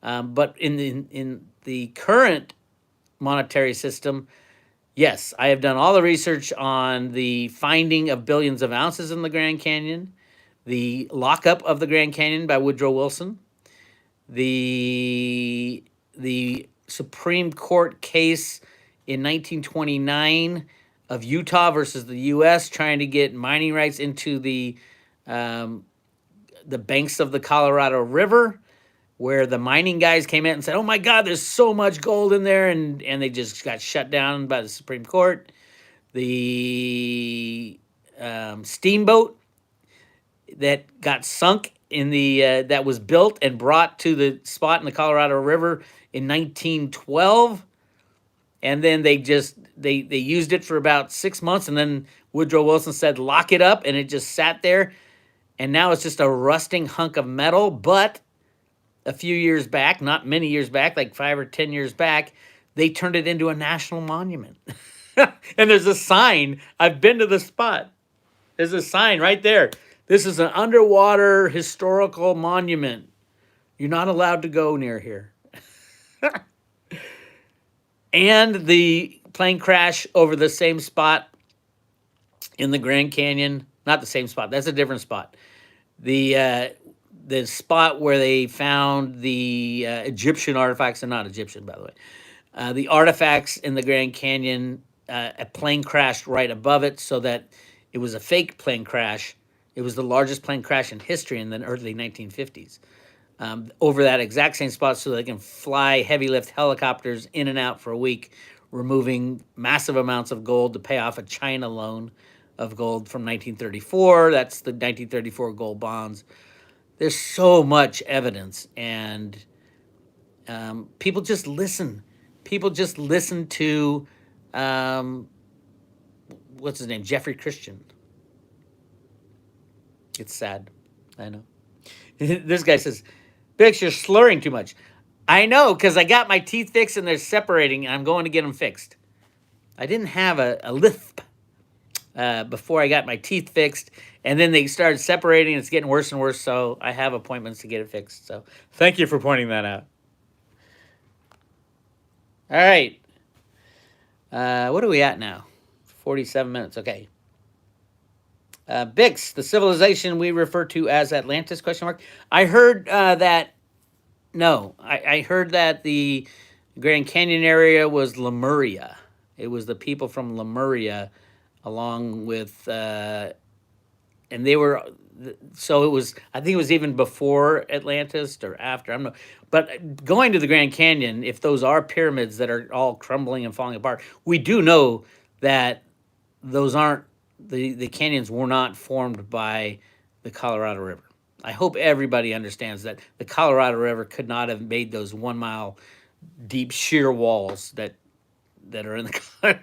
A: But in the current monetary system, Yes, I have done all the research on the finding of billions of ounces in the Grand Canyon, the lockup of the Grand Canyon by Woodrow Wilson, the Supreme Court case in 1929 of Utah versus the U.S. trying to get mining rights into um, the banks of the Colorado River, where the mining guys came in and said, "Oh my God, there's so much gold in there," and they just got shut down by the Supreme Court. The steamboat that got sunk in the that was built and brought to the spot in the Colorado River in 1912, and then they used it for about 6 months, and then Woodrow Wilson said, "Lock it up," and it just sat there, and now it's just a rusting hunk of metal. But a few years back, not many years back, like 5 or 10 years back, they turned it into a national monument. And there's a sign. I've been to the spot. There's a sign right there. This is an underwater historical monument. You're not allowed to go near here. And the plane crash over the same spot in the Grand Canyon, not the same spot, that's a different spot. The spot where they found the Egyptian artifacts, and not Egyptian, by the way, the artifacts in the Grand Canyon, a plane crashed right above it, so that it was a fake plane crash. It was the largest plane crash in history in the early 1950s. Over that exact same spot, so they can fly heavy lift helicopters in and out for a week, removing massive amounts of gold to pay off a China loan of gold from 1934. That's the 1934 gold bonds. There's so much evidence, and people just listen. People just listen to what's his name, Jeffrey Christian. It's sad, I know. This guy says, "Bix, you're slurring too much." I know, because I got my teeth fixed and they're separating, and I'm going to get them fixed. I didn't have a lisp before I got my teeth fixed, and then they started separating, and it's getting worse and worse, so I have appointments to get it fixed. So thank you for pointing that out. All right. What are we at now? 47 minutes. Okay. Bix, the civilization we refer to as Atlantis, question mark. I heard that, no, I heard that the Grand Canyon area was Lemuria. It was the people from Lemuria, along with, and they were, so it was, I think it was even before Atlantis or after, I'm not, but going to the Grand Canyon, if those are pyramids that are all crumbling and falling apart, we do know that those aren't, the canyons were not formed by the Colorado River. I hope everybody understands that the Colorado River could not have made those 1 mile deep sheer walls that are in the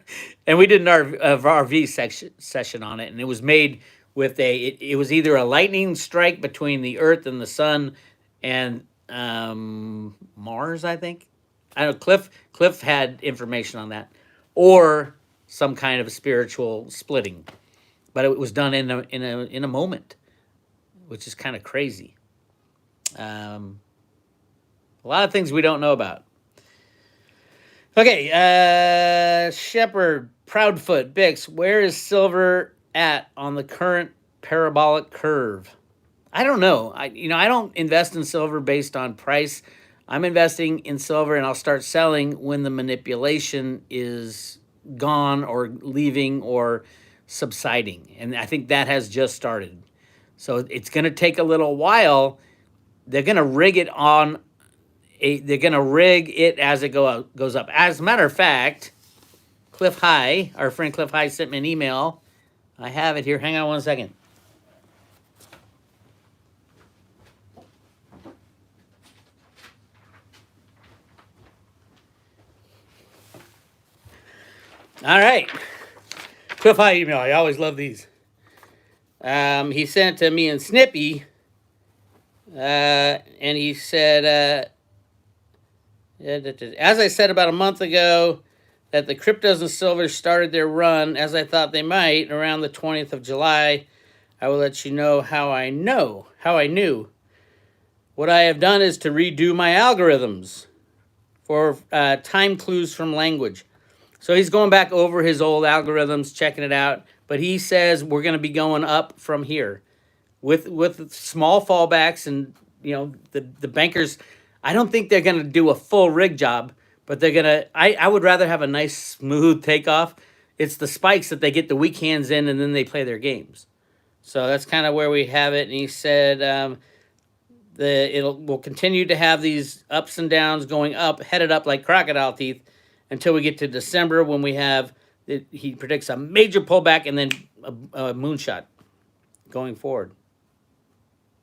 A: and we did an RV session on it, and it was made with it was either a lightning strike between the Earth and the Sun and Mars, I think. I know Cliff had information on that, or some kind of spiritual splitting, but it was done in a moment, which is kind of crazy. A lot of things we don't know about. Okay, Shepherd, Proudfoot, Bix, where is silver at on the current parabolic curve? I don't know. I don't invest in silver based on price. I'm investing in silver, and I'll start selling when the manipulation is gone or leaving or subsiding. And I think that has just started. So it's going to take a little while. They're going to rig it on they're going to rig it as it goes up. As a matter of fact, Cliff High, our friend Cliff High, sent me an email. I have it here. Hang on one second. All right. Cliff High email. I always love these. He sent it to me and Snippy, and he said, as I said about a month ago, that the cryptos and silver started their run, as I thought they might, around the 20th of July. I will let you know how I knew. What I have done is to redo my algorithms for time clues from language. So he's going back over his old algorithms, checking it out. But he says we're going to be going up from here with small fallbacks, and the bankers. I don't think they're going to do a full rig job, but they're going to. I would rather have a nice smooth takeoff. It's the spikes that they get the weak hands in, and then they play their games. So that's kind of where we have it. And he said we'll continue to have these ups and downs going up, headed up like crocodile teeth, until we get to December when we have. He predicts a major pullback and then a moonshot going forward.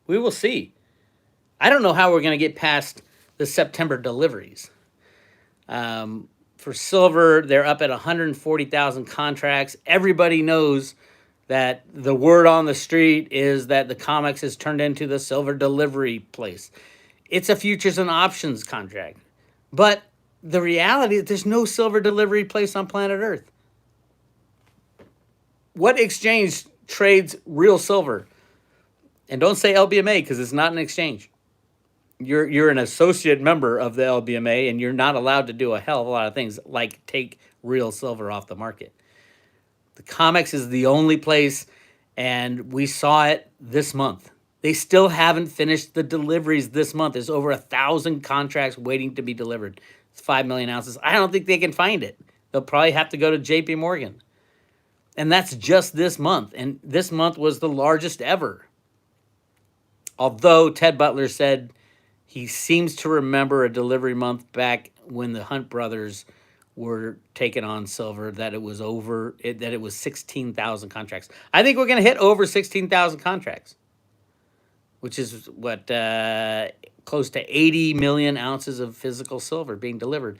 A: We will see. I don't know how we're going to get past the September deliveries. For silver, they're up at 140,000 contracts. Everybody knows that the word on the street is that the COMEX has turned into the silver delivery place. It's a futures and options contract. But the reality is there's no silver delivery place on planet Earth. What exchange trades real silver? And don't say LBMA because it's not an exchange. You're an associate member of the LBMA, and you're not allowed to do a hell of a lot of things like take real silver off the market. The COMEX is the only place, and we saw it this month. They still haven't finished the deliveries this month. There's over 1,000 contracts waiting to be delivered. It's 5 million ounces. I don't think they can find it. They'll probably have to go to JP Morgan. And that's just this month. And this month was the largest ever. Although Ted Butler said he seems to remember a delivery month back when the Hunt brothers were taking on silver, that it was that it was 16,000 contracts. I think we're going to hit over 16,000 contracts, which is what, close to 80 million ounces of physical silver being delivered.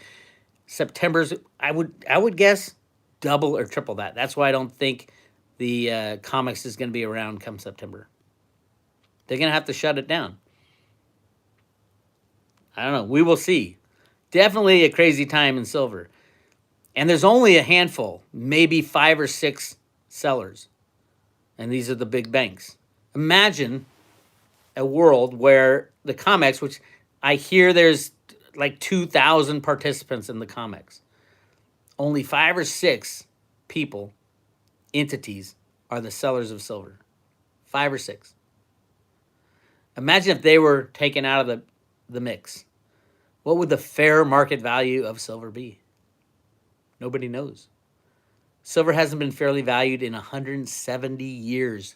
A: September's, I would guess, double or triple that. That's why I don't think the COMEX is going to be around come September. They're going to have to shut it down. I don't know. We will see. Definitely a crazy time in silver. And there's only a handful, maybe 5 or 6 sellers. And these are the big banks. Imagine a world where the COMEX, which I hear there's like 2,000 participants in the COMEX, only 5 or 6 people, entities, are the sellers of silver. 5 or 6. Imagine if they were taken out of the mix. What would the fair market value of silver be? Nobody knows. Silver hasn't been fairly valued in 170 years.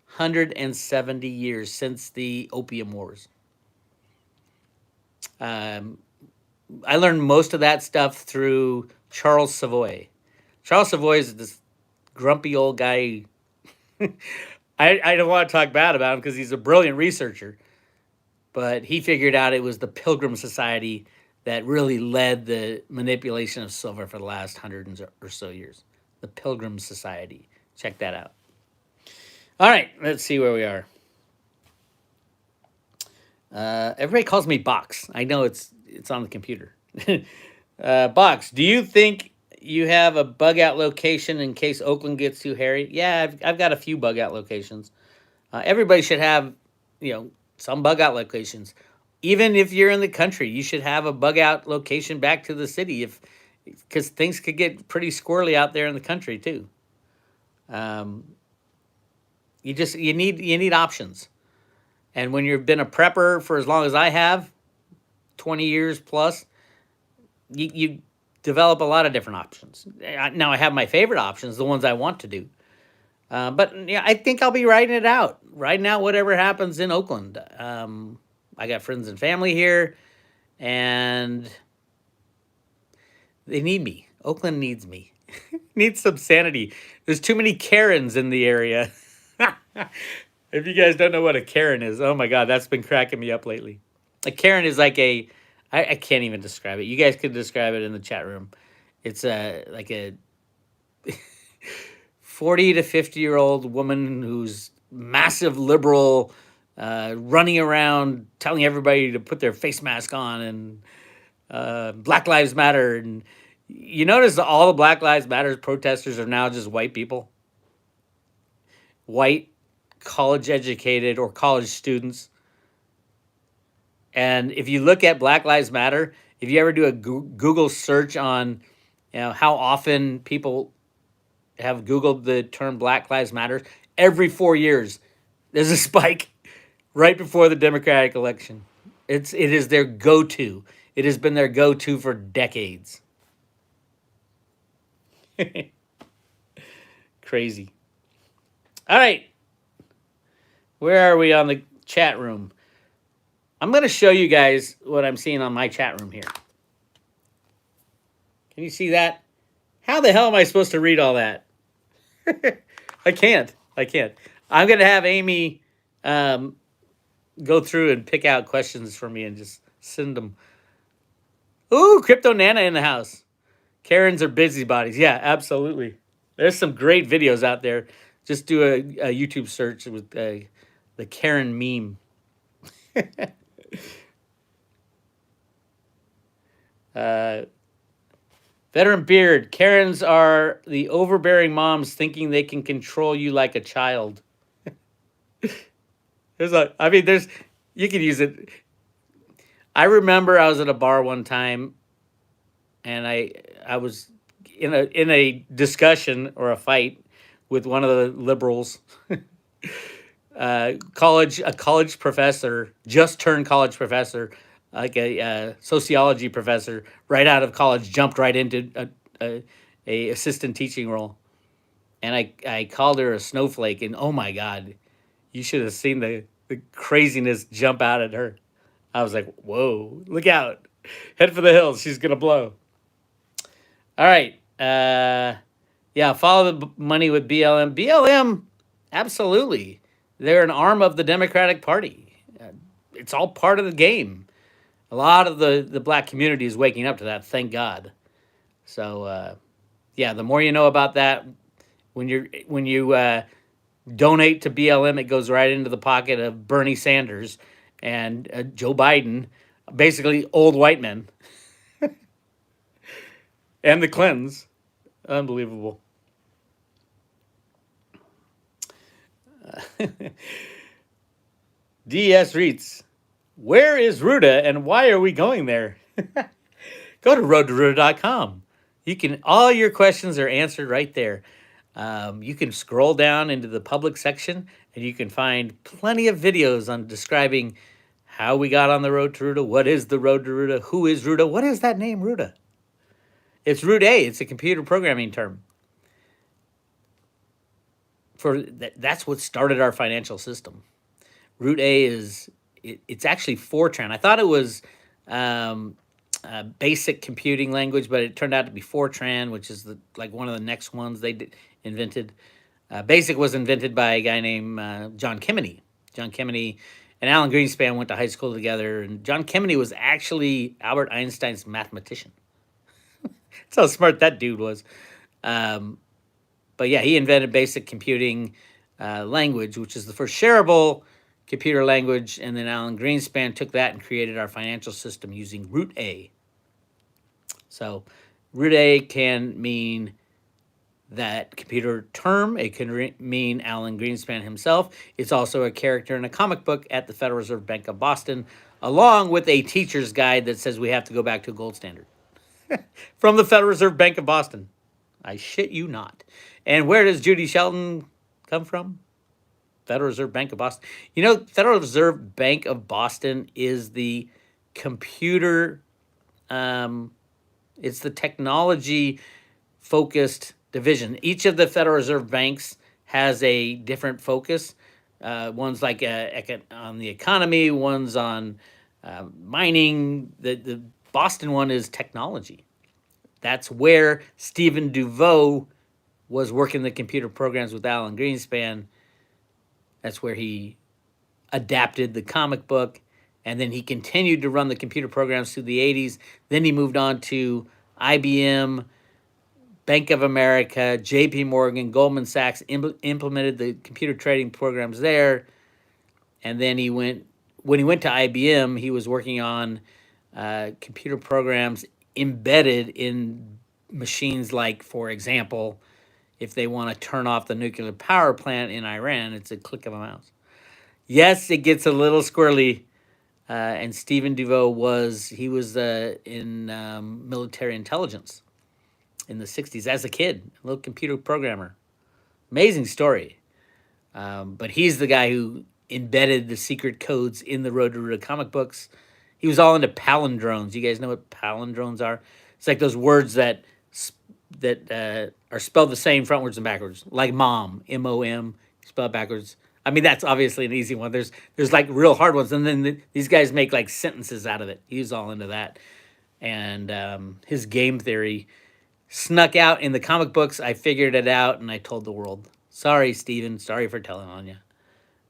A: 170 years since the Opium Wars. I learned most of that stuff through Charles Savoy. Charles Savoy is this grumpy old guy. I don't want to talk bad about him because he's a brilliant researcher. But he figured out it was the Pilgrim Society that really led the manipulation of silver for the last 100 or so years. The Pilgrim Society. Check that out. All right, let's see where we are. Everybody calls me Box. I know it's on the computer. Box, do you think you have a bug out location in case Oakland gets too hairy? Yeah, I've got a few bug out locations. Everybody should have, some bug out locations. Even if you're in the country, you should have a bug out location back to the city, because things could get pretty squirrely out there in the country too. You need options. And when you've been a prepper for as long as I have, 20 years plus, you develop a lot of different options. Now I have my favorite options, the ones I want to do. But yeah, I think I'll be writing it out. Writing out whatever happens in Oakland. I got friends and family here, and they need me. Oakland needs me. Needs some sanity. There's too many Karens in the area. If you guys don't know what a Karen is, oh my God, that's been cracking me up lately. A Karen is like I can't even describe it. You guys could describe it in the chat room. It's like a 40 to 50-year-old woman who's massive liberal, running around telling everybody to put their face mask on, and Black Lives Matter. And you notice that all the Black Lives Matter protesters are now just white people. White, college-educated, or college students. And if you look at Black Lives Matter, if you ever do a Google search on how often people have Googled the term Black Lives Matter. Every 4 years, there's a spike right before the Democratic election. It is their go-to. It has been their go-to for decades. Crazy. All right, where are we on the chat room? I'm going to show you guys what I'm seeing on my chat room here. Can you see that? How the hell am I supposed to read all that? I can't. I'm going to have Amy go through and pick out questions for me and just send them. Ooh, Crypto Nana in the house. Karens are busybodies. Yeah, absolutely. There's some great videos out there. Just do a YouTube search with the Karen meme. Veteran Beard. Karens are the overbearing moms thinking they can control you like a child. There's, you can use it. I remember I was at a bar one time, and I was in a discussion or a fight with one of the liberals, a college professor, just turned college professor, like a sociology professor, right out of college, jumped right into a assistant teaching role, and I called her a snowflake, and oh my God, you should have seen the craziness jump out at her. I was like, whoa, look out. Head for the hills. She's going to blow. All right. Yeah, follow the money with BLM. BLM, absolutely. They're an arm of the Democratic Party. It's all part of the game. A lot of the black community is waking up to that, thank God. So, yeah, the more you know about that, when you donate to BLM, it goes right into the pocket of Bernie Sanders and Joe Biden, basically old white men, and the Clintons. Unbelievable. DS Reitz, where is Ruda and why are we going there? Go to roadtoruda.com. All your questions are answered right there. You can scroll down into the public section and you can find plenty of videos on describing how we got on the road to Ruda, what is the road to Ruda, who is Ruda, what is that name Ruda? It's Root A, it's a computer programming term. That's what started our financial system. Root A it's actually Fortran. I thought it was basic computing language, but it turned out to be Fortran, which is like one of the next ones they invented. Basic was invented by a guy named John Kemeny. John Kemeny and Alan Greenspan went to high school together, and John Kemeny was actually Albert Einstein's mathematician. That's how smart that dude was. But yeah, he invented basic computing language, which is the first shareable computer language, and then Alan Greenspan took that and created our financial system using Root A. So Root A can mean that computer term. It can mean Alan Greenspan himself. It's also a character in a comic book at the Federal Reserve Bank of Boston, along with a teacher's guide that says we have to go back to a gold standard from the Federal Reserve Bank of Boston. I shit you not. And where does Judy Shelton come from? Federal Reserve Bank of Boston. You know, Federal Reserve Bank of Boston is the computer, it's the technology focused division. Each of the Federal Reserve banks has a different focus. One's like on the economy, one's on mining. The Boston one is technology. That's where Stephen DeVoe was working the computer programs with Alan Greenspan. That's where he adapted the comic book, and then he continued to run the computer programs through the 80s. Then he moved on to IBM, Bank of America, JP Morgan, Goldman Sachs, implemented the computer trading programs there. And then when he went to IBM, he was working on computer programs embedded in machines like, for example, if they want to turn off the nuclear power plant in Iran, it's a click of a mouse. Yes, it gets a little squirrely. And Stephen DeVoe was in military intelligence. in the 60s as a kid, a little computer programmer. Amazing story. But he's the guy who embedded the secret codes in the Road to Ruta comic books. He was all into palindromes. You guys know what palindromes are? It's like those words that are spelled the same frontwards and backwards, like mom, M-O-M, spelled backwards. I mean, that's obviously an easy one. There's like real hard ones, and then these guys make like sentences out of it. He was all into that, and his game theory snuck out in the comic books. I figured it out, and I told the world. Sorry, Steven. Sorry for telling on you.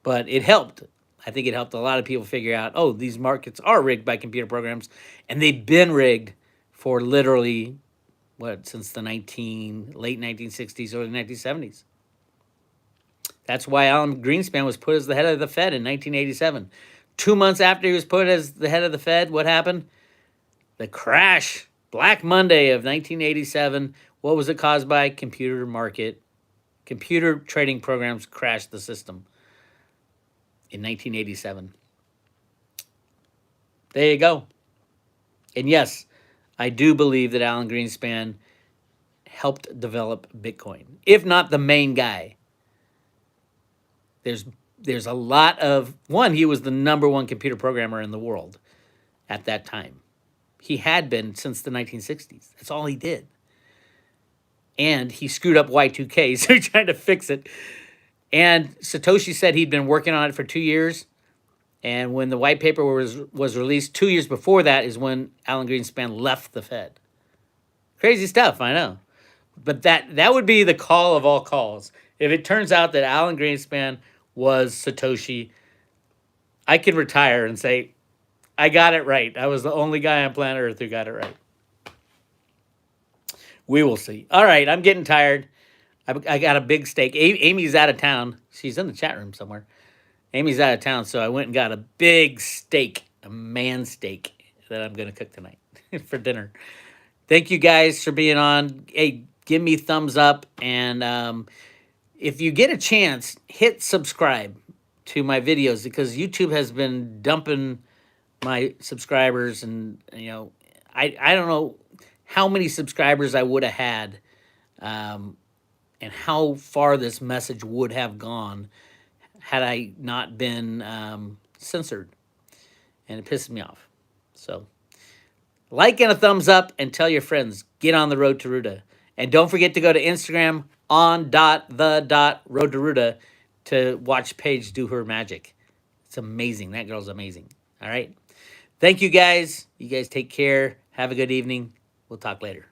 A: But it helped. I think it helped a lot of people figure out, oh, these markets are rigged by computer programs, and they've been rigged for literally, since the late 1960s or the 1970s. That's why Alan Greenspan was put as the head of the Fed in 1987. 2 months after he was put as the head of the Fed, what happened? The crash, Black Monday of 1987. What was it caused by? Computer trading programs crashed the system in 1987. There you go. And yes, I do believe that Alan Greenspan helped develop Bitcoin, if not the main guy. There's a lot of, he was the number one computer programmer in the world at that time. He had been since the 1960s. That's all he did. And he screwed up Y2K, so he tried to fix it. And Satoshi said he'd been working on it for 2 years. And when the white paper was released 2 years before that is when Alan Greenspan left the Fed. Crazy stuff, I know. But that would be the call of all calls. If it turns out that Alan Greenspan was Satoshi, I can retire and say, I got it right. I was the only guy on planet Earth who got it right. We will see. All right, I'm getting tired. I got a big steak. Amy's out of town. She's in the chat room somewhere. Amy's out of town, so I went and got a big steak, a man steak that I'm going to cook tonight for dinner. Thank you guys for being on. Hey, give me thumbs up, and if you get a chance, hit subscribe to my videos, because YouTube has been dumping my subscribers, and I don't know how many subscribers I would have had, and how far this message would have gone had I not been censored, and it pisses me off. So like and a thumbs up, and tell your friends, get on the road to Ruta. And don't forget to go to Instagram on.the.road to Ruta to watch Paige do her magic. It's amazing. That girl's amazing. All right. Thank you guys. You guys take care. Have a good evening. We'll talk later.